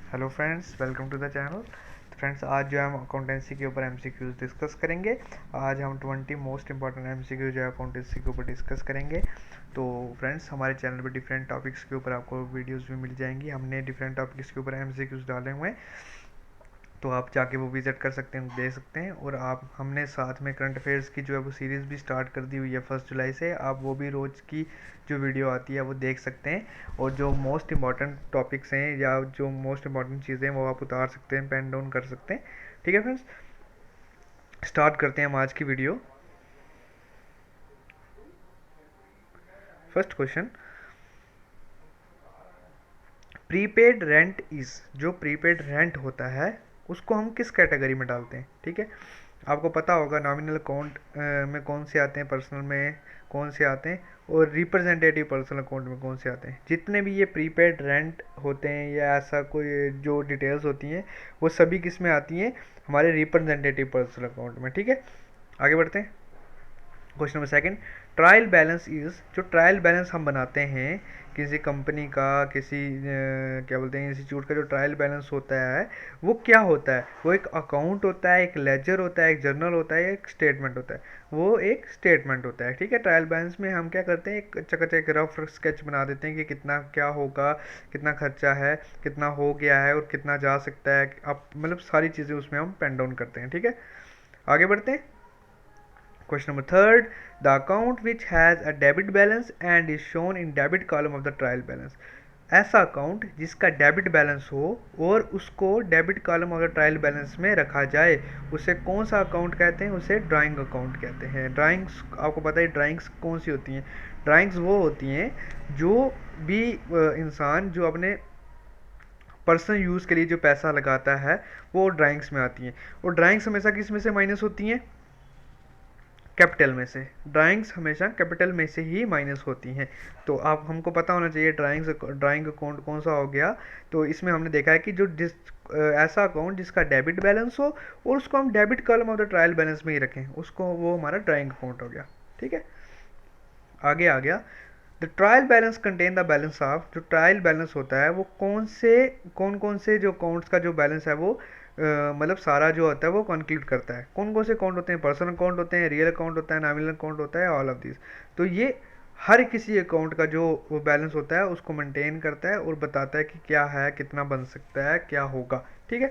Hello friends, welcome to the channel. Friends, आज जो है हम अकाउंटेंसी के ऊपर एमसीक्यूज डिस्कस करेंगे। आज हम 20 मोस्ट इंपॉर्टेंट एमसीक्यू जो है अकाउंटेंसी के ऊपर डिस्कस करेंगे। तो फ्रेंड्स, हमारे चैनल पे डिफरेंट टॉपिक्स के ऊपर आपको वीडियोस भी मिल जाएंगी। हमने डिफरेंट टॉपिक्स के ऊपर एमसीक्यूज डाले हुए हैं, तो आप जाके वो विज़िट कर सकते हैं, दे सकते हैं। और आप हमने साथ में करंट अफेयर्स की जो है वो सीरीज़ भी स्टार्ट कर दी हुई है 1 जुलाई से। आप वो भी रोज़ की जो वीडियो आती है वो देख सकते हैं, और जो मोस्ट इंपॉर्टेंट टॉपिक्स हैं या जो मोस्ट इंपॉर्टेंट चीज़ें हैं वो आप उतार सकते हैं, पेन डाउन कर सकते हैं। ठीक है फ्रेंड्स, स्टार्ट करते हैं हम आज की video. First question, prepaid rent is, जो प्रीपेड रेंट होता है उसको हम किस कैटेगरी में डालते हैं? ठीक है, आपको पता होगा नॉमिनल अकाउंट में कौन से आते हैं, पर्सनल में कौन से आते हैं, और रिप्रेजेंटेटिव पर्सनल अकाउंट में कौन से आते हैं। जितने भी ये प्रीपेड रेंट होते हैं या ऐसा कोई जो डिटेल्स होती हैं वो सभी किस में आती हैं? हमारे रिप्रेजेंटेटिव पर्सनल अकाउंट में। ठीक है, आगे बढ़ते हैं। Question number second, trial balance is, जो ट्रायल बैलेंस हम बनाते हैं किसी कंपनी का, किसी क्या बोलते हैं इंस्टीट्यूट का, जो ट्रायल बैलेंस होता है वो क्या होता है? वो एक अकाउंट होता है, एक लेजर होता है, एक जर्नल होता है, एक स्टेटमेंट होता है। वो एक स्टेटमेंट होता है। ठीक है, ट्रायल बैलेंस में हम क्या करते हैं, एक अच्छा अच्छा एक रफ स्केच बना देते हैं कि कितना क्या होगा, कितना खर्चा है, कितना हो गया है और कितना जा सकता है। आप मतलब सारी चीज़ें उसमें हम पेन डाउन करते हैं। ठीक है, आगे बढ़ते हैं। Question number third, the account which has a debit balance and is shown in debit column of the trial balance. ऐसा अकाउंट जिसका डेबिट बैलेंस हो और उसको debit column of the trial balance में रखा जाए, उसे कौन सा अकाउंट कहते हैं? उसे ड्राइंग अकाउंट कहते हैं। ड्राइंग्स, आपको पता है ड्राइंग्स कौन सी होती हैं? ड्राइंग्स वो होती हैं जो भी इंसान जो अपने पर्सनल यूज़ के लिए जो पैसा लगाता है वो ड्राइंग्स में आती हैं। और ड्राइंग्स हमेशा किस में से माइनस होती हैं? कैपिटल में से। ड्राइंग्स हमेशा कैपिटल में से ही माइनस होती हैं। तो आप हमको पता होना चाहिए ड्राइंग अकाउंट कौन सा हो गया। तो इसमें हमने देखा है कि जो ऐसा अकाउंट जिसका डेबिट बैलेंस हो और उसको हम debit column of the trial balance में ही रखें, उसको वो हमारा ड्राइंग अकाउंट हो गया। ठीक है, आगे आ गया। The trial balance contain the balance of, जो ट्रायल बैलेंस होता है वो कौन कौन से जो अकाउंट्स का जो बैलेंस है वो मतलब सारा जो होता है वो कंक्लूड करता है। कौन कौन से अकाउंट होते हैं? पर्सनल अकाउंट होते हैं, रियल अकाउंट होता है, नॉमिनल अकाउंट होता है, ऑल ऑफ दिस। तो ये हर किसी अकाउंट का जो वो बैलेंस होता है उसको मेंटेन करता है और बताता है कि क्या है, कितना बन सकता है, क्या होगा। ठीक है,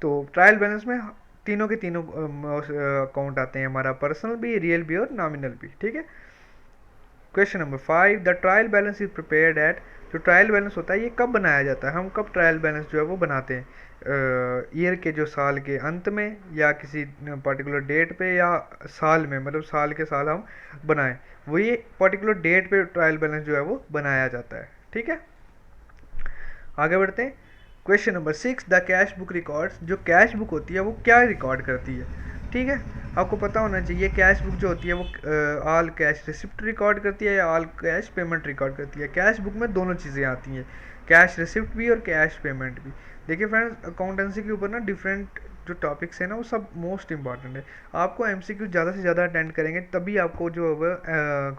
तो ट्रायल बैलेंस में तीनों के तीनों अकाउंट आते हैं, हमारा पर्सनल भी, रियल भी और नॉमिनल भी। ठीक है, question number 5, the trial balance is prepared at, जो ट्रायल बैलेंस होता है ये कब बनाया जाता है? हम कब ट्रायल बैलेंस जो है वो बनाते हैं? ईयर के, जो साल के अंत में, या किसी पर्टिकुलर डेट पे, या साल में, मतलब साल के साल हम बनाएं, वो ये पर्टिकुलर डेट पे ट्रायल बैलेंस जो है वो बनाया जाता है। ठीक है, आगे बढ़ते हैं। Question number 6, the cash book records, जो कैश बुक होती है वो क्या रिकॉर्ड करती है? ठीक है, आपको पता होना चाहिए कैश बुक जो होती है वो ऑल कैश रिसिप्ट रिकॉर्ड करती है या ऑल कैश पेमेंट रिकॉर्ड करती है। कैश बुक में दोनों चीज़ें आती हैं, कैश रिसिप्ट भी और कैश पेमेंट भी। देखिए फ्रेंड्स, अकाउंटेंसी के ऊपर ना डिफरेंट जो टॉपिक्स हैं ना वो सब मोस्ट इंपॉर्टेंट है। आपको एमसीक्यू ज़्यादा से ज़्यादा अटेंड करेंगे तभी आपको जो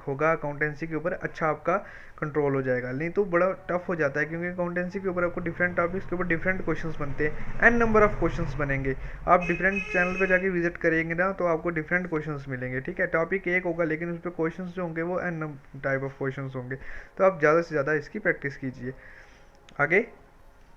होगा अकाउंटेंसी के ऊपर अच्छा आपका कंट्रोल हो जाएगा, नहीं तो बड़ा टफ हो जाता है। क्योंकि अकाउंटेंसी के ऊपर आपको डिफरेंट टॉपिक्स के ऊपर डिफरेंट क्वेश्चंस बनते हैं, एन नंबर ऑफ क्वेश्चंस बनेंगे। आप डिफरेंट चैनल पे जाके विजिट करेंगे ना तो आपको डिफरेंट क्वेश्चंस मिलेंगे। ठीक है, टॉपिक एक होगा लेकिन उस पर क्वेश्चंस जो होंगे वो एन टाइप ऑफ क्वेश्चंस होंगे। तो आप ज़्यादा से ज़्यादा इसकी प्रैक्टिस कीजिए। आगे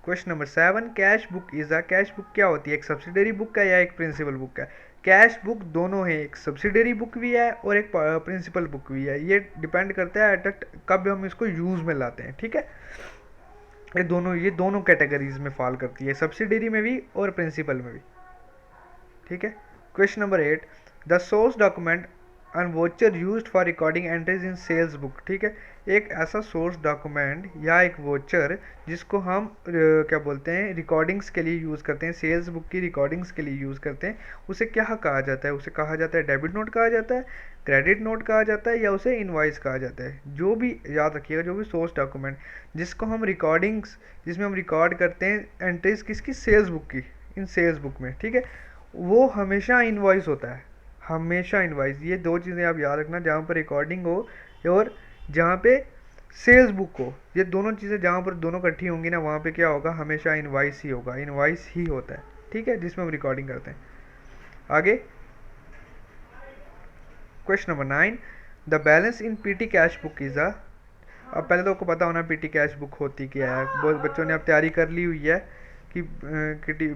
question number 7, cash book is a, cash book क्या होती है? एक सब्सिडरी बुक है या एक प्रिंसिपल बुक है? कैश बुक दोनों है, एक सब्सिडरी बुक भी है और एक प्रिंसिपल बुक भी है। ये डिपेंड करता है एट कब हम इसको यूज़ में लाते हैं। ठीक है, ये दोनों कैटेगरीज में फॉल करती है, सब्सिडरी में भी और प्रिंसिपल में भी। ठीक है, question number 8, the source document and voucher used for recording entries in sales book. ठीक है, एक ऐसा सोर्स डॉक्यूमेंट या एक वोचर जिसको हम क्या बोलते हैं रिकॉर्डिंग्स के लिए यूज़ करते हैं, सेल्स बुक की रिकॉर्डिंग्स के लिए यूज़ करते हैं, उसे क्या कहा जाता है? उसे कहा जाता है डेबिट नोट कहा जाता है, क्रेडिट नोट कहा जाता है, या उसे इनवॉइस कहा जाता है। जो भी याद रखिएगा, जो भी सोर्स डॉक्यूमेंट जिसको हम रिकॉर्डिंग्स, जिसमें हम रिकॉर्ड करते हैं एंट्रीज किसकी, सेल्स बुक की, इन सेल्स बुक में, ठीक है, वो हमेशा इनवॉइस होता है, हमेशा इनवॉइस। ये दो चीज़ें आप याद रखना, जहाँ पर रिकॉर्डिंग हो और जहाँ पे सेल्स बुक हो, ये दोनों चीज़ें जहाँ पर दोनों इकट्ठी होंगी ना, वहाँ पे क्या होगा, हमेशा इनवाइस ही होगा, इनवाइस ही होता है, ठीक है, जिसमें हम रिकॉर्डिंग करते हैं। आगे question number 9, the balance in PT cash book is a. अब पहले तो आपको पता होना पीटी कैश बुक होती क्या है, बहुत बच्चों ने अब तैयारी कर ली हुई है कि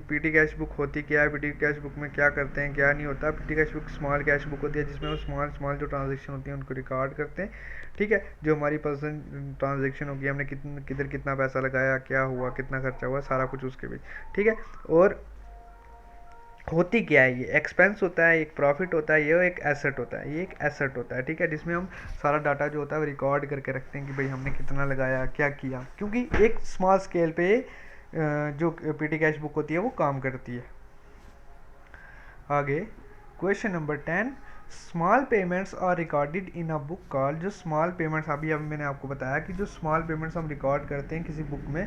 पीटी कैश बुक होती क्या है, पीटी कैश बुक में क्या करते हैं क्या नहीं होता। PT cash book small cash book होती है, जिसमें वो स्मॉल स्मॉल जो ट्रांजेक्शन होती है उनको रिकॉर्ड करते हैं, ठीक है। जो हमारी पर्सन ट्रांजेक्शन होगी, हमने किधर कितना पैसा लगाया, क्या हुआ, कितना खर्चा हुआ, सारा कुछ उसके बीच, ठीक है। और होती क्या है, ये एक्सपेंस होता है, एक प्रॉफिट होता है, ये एक एसेट होता है, ये एक एसेट होता है, ठीक है, जिसमें हम सारा डाटा जो होता है वो रिकॉर्ड करके रखते हैं कि भाई हमने कितना लगाया, क्या किया, क्योंकि एक स्मॉल स्केल पे जो पीटी कैश बुक होती है वो काम करती है। आगे question number 10, small payments are recorded in a book call. जो स्मॉल पेमेंट्स अभी मैंने आपको बताया कि जो स्मॉल पेमेंट्स हम रिकॉर्ड करते हैं किसी बुक में,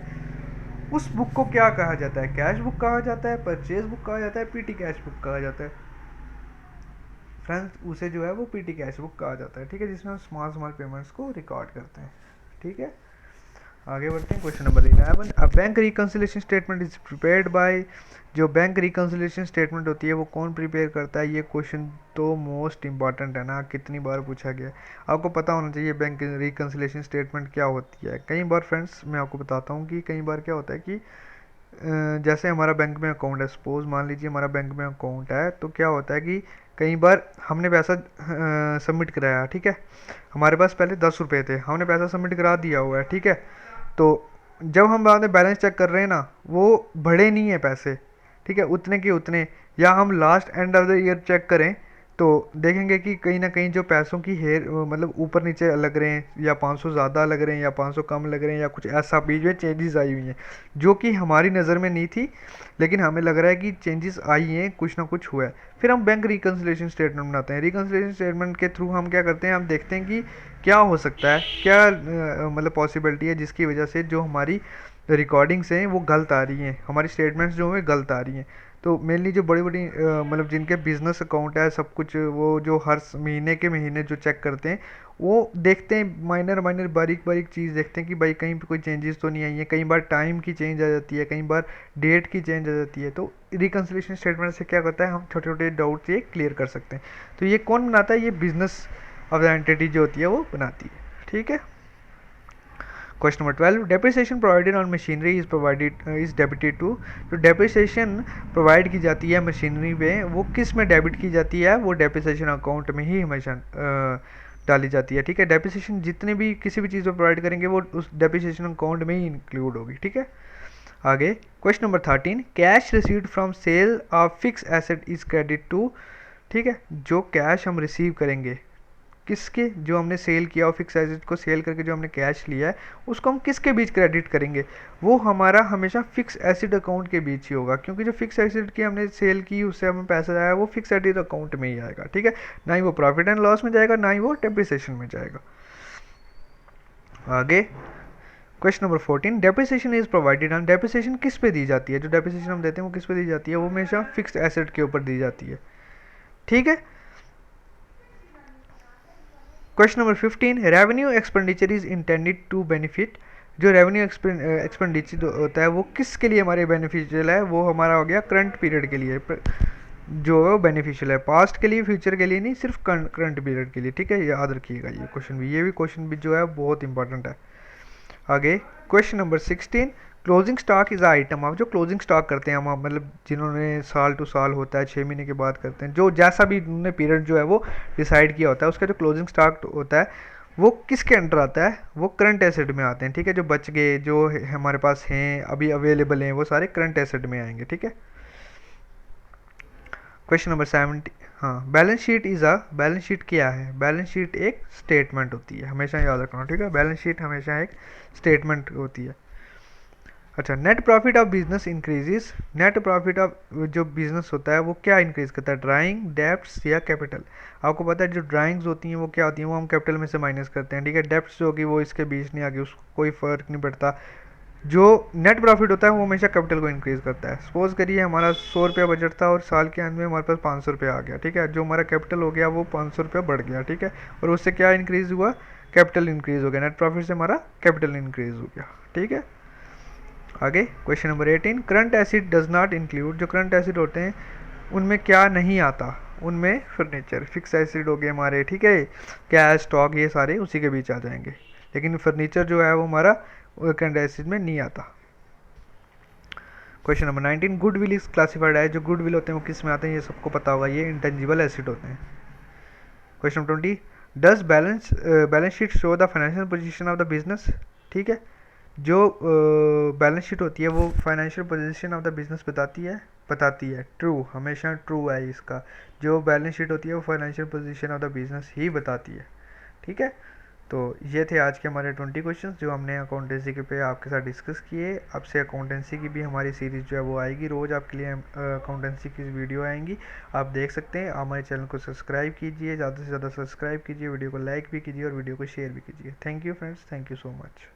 उस बुक को क्या कहा जाता है, कैश बुक कहा जाता है, परचेज बुक कहा जाता है, पीटी कैश बुक कहा जाता है। फ्रेंड्स उसे जो है वो पीटी कैश बुक कहा जाता है, ठीक है, जिसमें हम स्मॉल स्मॉल पेमेंट्स को रिकॉर्ड करते हैं, ठीक है। आगे बढ़ते हैं question number 11, a bank reconciliation statement is prepared by. जो बैंक रिकंसिलिएशन स्टेटमेंट होती है वो कौन प्रिपेयर करता है, ये क्वेश्चन तो मोस्ट इंपॉर्टेंट है ना, कितनी बार पूछा गया। आपको पता होना चाहिए बैंक रिकंसिलिएशन स्टेटमेंट क्या होती है। कई बार फ्रेंड्स मैं आपको बताता हूँ कि कई बार क्या होता है कि जैसे हमारा बैंक में अकाउंट है, सपोज मान लीजिए हमारा बैंक में अकाउंट है, तो क्या होता है कि कई बार हमने पैसा सबमिट कराया, ठीक है, हमारे पास पहले 10 रुपये थे, हमने पैसा सबमिट करा दिया हुआ है, ठीक है। तो जब हम बाद में बैलेंस चेक कर रहे हैं ना, वो बढ़े नहीं है पैसे, ठीक है, उतने के उतने। या हम last end of the year check करें तो देखेंगे कि कहीं ना कहीं जो पैसों की हेर मतलब ऊपर नीचे लग रहे हैं, या 500 ज़्यादा लग रहे हैं, या 500 कम लग रहे हैं, या कुछ ऐसा बीच में चेंजेस आई हुई हैं जो कि हमारी नज़र में नहीं थी, लेकिन हमें लग रहा है कि चेंजेस आई हैं, कुछ ना कुछ हुआ है। फिर हम बैंक रिकन्सिलेशन स्टेटमेंट बनाते हैं। रिकन्सिलेशन स्टेटमेंट के थ्रू हम क्या करते हैं, हम देखते हैं कि क्या हो सकता है, क्या मतलब पॉसिबिलिटी है जिसकी वजह से जो हमारी रिकॉर्डिंग्स हैं वो गलत आ रही हैं, हमारी स्टेटमेंट्स जो हैं गलत आ रही हैं। तो मेनली जो बड़ी बड़ी मतलब जिनके बिजनेस अकाउंट है सब कुछ, वो जो हर महीने के महीने जो चेक करते हैं, वो देखते हैं माइनर माइनर बारीक बारीक चीज़ देखते हैं कि भाई कहीं पे कोई चेंजेस तो नहीं आई है। कई बार टाइम की चेंज आ जाती है, कई बार डेट की चेंज आ जाती है। तो रिकन्सिलेशन स्टेटमेंट से क्या करता है, हम छोटे छोटे डाउट्स ये क्लियर कर सकते हैं। तो ये कौन बनाता है, ये बिजनेस ऑफ द एंटिटी जो होती है वो बनाती है, ठीक है। Question number 12, depreciation provided on machinery is debited to. जो डेप्रिसिएशन प्रोवाइड की जाती है मशीनरी में, वो किस में डेबिट की जाती है, वो डेप्रिसिएशन अकाउंट में ही हमेशा डाली जाती है, ठीक है। डेप्रिसिएशन जितने भी किसी भी चीज़ पर प्रोवाइड करेंगे वो उस डेप्रिसिएशन अकाउंट में ही इंक्लूड होगी, ठीक है। आगे question number 13, cash received from sale of fix asset is credit to. ठीक है, जो कैश हम रिसीव करेंगे किसके, जो हमने सेल किया और फिक्स एसेट को सेल करके जो हमने कैश लिया है, उसको हम किसके बीच क्रेडिट करेंगे, वो हमारा हमेशा फिक्स एसेट अकाउंट के बीच ही होगा, क्योंकि जो फिक्स एसेट की हमने सेल की उससे हमें पैसा आया वो फिक्स एसेट अकाउंट में ही आएगा, ठीक है। ना ही वो प्रॉफिट एंड लॉस में जाएगा, ना ही वो डेप्रिसिएशन में जाएगा। आगे question number 14, depreciation is provided on. Depreciation किस पे दी जाती है, जो डेप्रिसिएशन हम देते हैं वो किस पे दी जाती है, वो हमेशा फिक्स एसेट के ऊपर दी जाती है, ठीक है। Question number 15, revenue expenditure is intended to benefit. जो रेवेन्यू एक्सपेंडिचर होता है वो किसके लिए हमारे बेनिफिशियल है, वो हमारा हो गया करंट पीरियड के लिए, जो है वो बेनिफिशियल है, पास्ट के लिए फ्यूचर के लिए नहीं, सिर्फ करंट पीरियड के लिए, ठीक है। याद रखिएगा ये क्वेश्चन भी, ये भी क्वेश्चन भी जो है बहुत इंपॉर्टेंट है। आगे question number 16, closing stock is item. आप जो क्लोजिंग स्टॉक करते हैं हम, मतलब जिन्होंने साल टू साल होता है, 6 महीने के बाद करते हैं, जो जैसा भी उन्होंने पीरियड जो है वो डिसाइड किया होता है, उसका जो क्लोजिंग स्टॉक होता है वो किसके अंडर आता है, वो करंट एसेट में आते हैं, ठीक है। जो बच गए, जो हमारे पास हैं अभी अवेलेबल हैं, वो सारे करंट एसेट में आएंगे, ठीक है। क्वेश्चन नंबर 70, हाँ, balance sheet is a. Balance sheet क्या है, बैलेंस शीट एक स्टेटमेंट होती है, हमेशा याद रखना, ठीक है। बैलेंस शीट हमेशा एक स्टेटमेंट होती है। अच्छा, net profit of business increases. Net profit of जो बिजनेस होता है वो क्या इंक्रीज करता है, ड्राइंग, डेप्ट्स या कैपिटल। आपको पता है जो ड्राइंग्स होती हैं वो क्या होती हैं, वो हम कैपिटल में से माइनस करते हैं, ठीक है। डेप्ट्स जो होगी वो इसके बीच नहीं आगे, उसको कोई फर्क नहीं पड़ता। जो नेट प्रॉफिट होता है वो हमेशा कैपिटल को इंक्रीज करता है। सपोज करिए हमारा 100 रुपया बजट था और साल के अंत में हमारे पास 500 रुपया आ गया, ठीक है। जो हमारा कैपिटल हो गया वो 500 रुपया बढ़ गया, ठीक है। और उससे क्या इंक्रीज हुआ, कैपिटल इंक्रीज हो गया, नेट प्रॉफिट से हमारा कैपिटल इंक्रीज हो गया। ठीक है, आगे question number 18, current acid does not include, जो करंट एसिड होते हैं उनमें क्या नहीं आता, उनमें फर्नीचर, फिक्स एसिड हो गए हमारे, ठीक है, कैश स्टॉक ये सारे उसी के बीच आ जाएंगे, लेकिन फर्नीचर जो है वो हमारा करंट एसिड में नहीं आता। Question number 19, good will is classified है, जो गुड विल होते हैं वो किस में आते हैं, ये सबको पता होगा, ये इंटेंजिबल एसिड होते हैं। Question number 20, does balance sheet show the financial position of the business, ठीक है, जो बैलेंस शीट होती है वो financial position of the business बताती है, ट्रू, हमेशा ट्रू है इसका, जो बैलेंस शीट होती है वो financial position of the business ही बताती है। ठीक है, तो ये थे आज के हमारे 20 क्वेश्चंस जो हमने अकाउंटेंसी के पे आपके साथ डिस्कस किए। अब से अकाउंटेंसी की भी हमारी सीरीज़ जो है वो आएगी, रोज़ आपके लिए अकाउंटेंसी की वीडियो आएंगी, आप देख सकते हैं। हमारे चैनल को सब्सक्राइब कीजिए, ज़्यादा से ज़्यादा सब्सक्राइब कीजिए, वीडियो को लाइक भी कीजिए और वीडियो को शेयर भी कीजिए। Thank you friends, thank you so much.